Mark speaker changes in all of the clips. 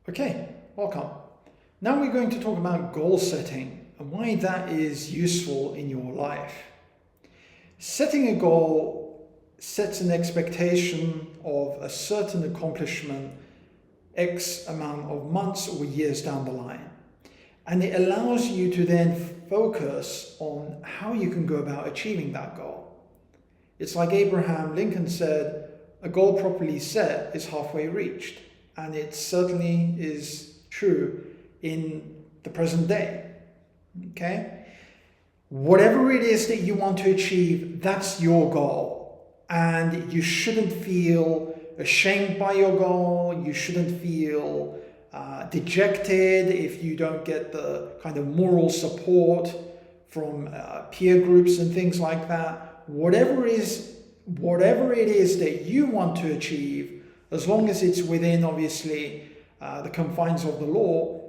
Speaker 1: Okay, welcome. Now we're going to talk about goal setting and why that is useful in your life. Setting a goal sets an expectation of a certain accomplishment X amount of months or years down the line. And it allows you to then focus on how you can go about achieving that goal. It's like Abraham Lincoln said, a goal properly set is halfway reached. And it certainly is true in the present day. Okay? Whatever it is that you want to achieve, that's your goal. And you shouldn't feel ashamed by your goal. You shouldn't feel dejected if you don't get the kind of moral support from peer groups and things like that. Whatever it is that you want to achieve, as long as it's within, obviously, the confines of the law,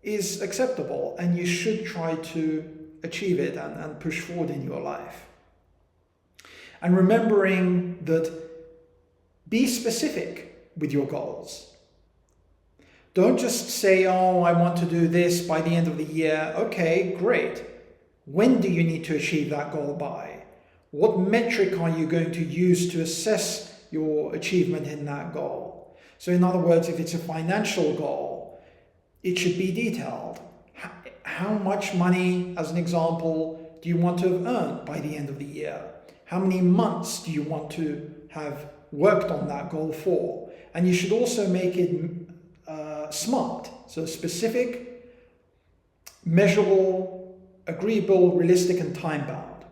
Speaker 1: is acceptable, and you should try to achieve it and push forward in your life. And remembering that, be specific with your goals. Don't just say, oh, I want to do this by the end of the year. Okay, great. When do you need to achieve that goal by? What metric are you going to use to assess your achievement in that goal? So in other words, if it's a financial goal, it should be detailed. How much money, as an example, do you want to have earned by the end of the year? How many months do you want to have worked on that goal for? And you should also make it SMART, so specific, measurable, agreeable, realistic, and time-bound.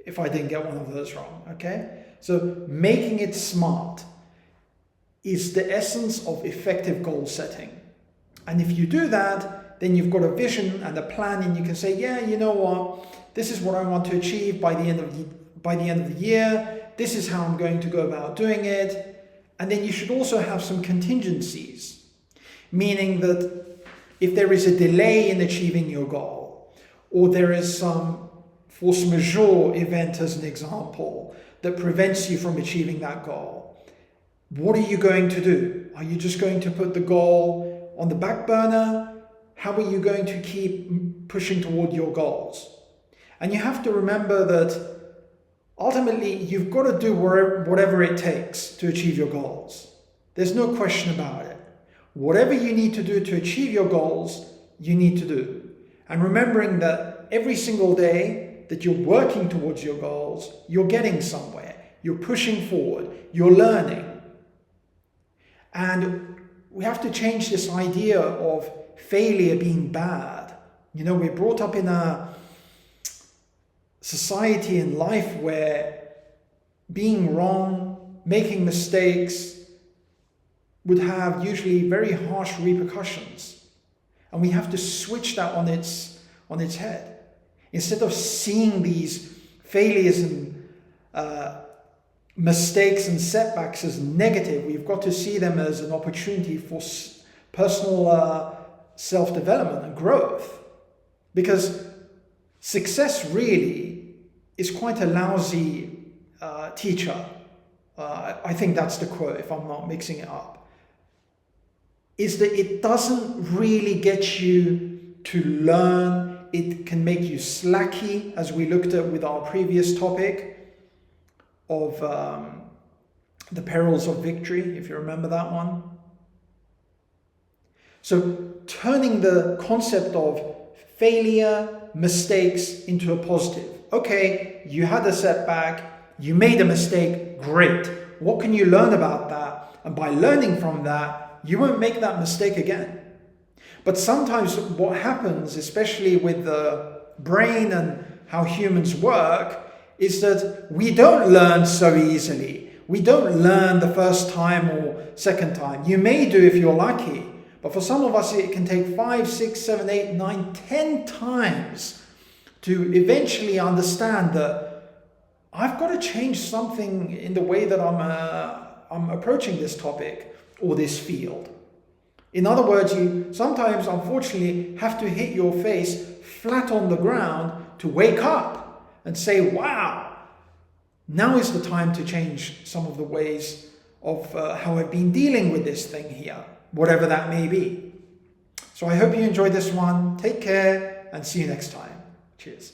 Speaker 1: If I didn't get one of those wrong, okay? So making it SMART is the essence of effective goal setting. And if you do that, then you've got a vision and a plan, and you can say, yeah, you know what, this is what I want to achieve by the end of the year. This is how I'm going to go about doing it. And then you should also have some contingencies, meaning that if there is a delay in achieving your goal, or there is some force majeure event, as an example, that prevents you from achieving that goal, what are you going to do? Are you just going to put the goal on the back burner? How are you going to keep pushing toward your goals? And you have to remember that ultimately you've got to do whatever it takes to achieve your goals. There's no question about it. Whatever you need to do to achieve your goals, you need to do. And remembering that every single day that you're working towards your goals, you're getting somewhere. You're pushing forward. You're learning. And we have to change this idea of failure being bad. You know, we're brought up in a society and life where being wrong, making mistakes would have usually very harsh repercussions. And we have to switch that on its head. Instead of seeing these failures and mistakes and setbacks as negative, we've got to see them as an opportunity for personal self-development and growth. Because success really is quite a lousy teacher. I think that's the quote, if I'm not mixing it up. Is that it doesn't really get you to learn. It can make you slacky, as we looked at with our previous topic of the perils of victory, if you remember that one. So turning the concept of failure, mistakes into a positive. Okay, you had a setback, you made a mistake, great. What can you learn about that? And by learning from that, you won't make that mistake again. But sometimes what happens, especially with the brain and how humans work, is that we don't learn so easily. We don't learn the first time or second time. You may do if you're lucky, but for some of us it can take 5, 6, 7, 8, 9, 10 times to eventually understand that I've got to change something in the way that I'm approaching this topic or this field. In other words, you sometimes, unfortunately, have to hit your face flat on the ground to wake up and say, wow, now is the time to change some of the ways of how I've been dealing with this thing here. whatever that may be. So I hope you enjoyed this one. Take care and see you next time. Cheers.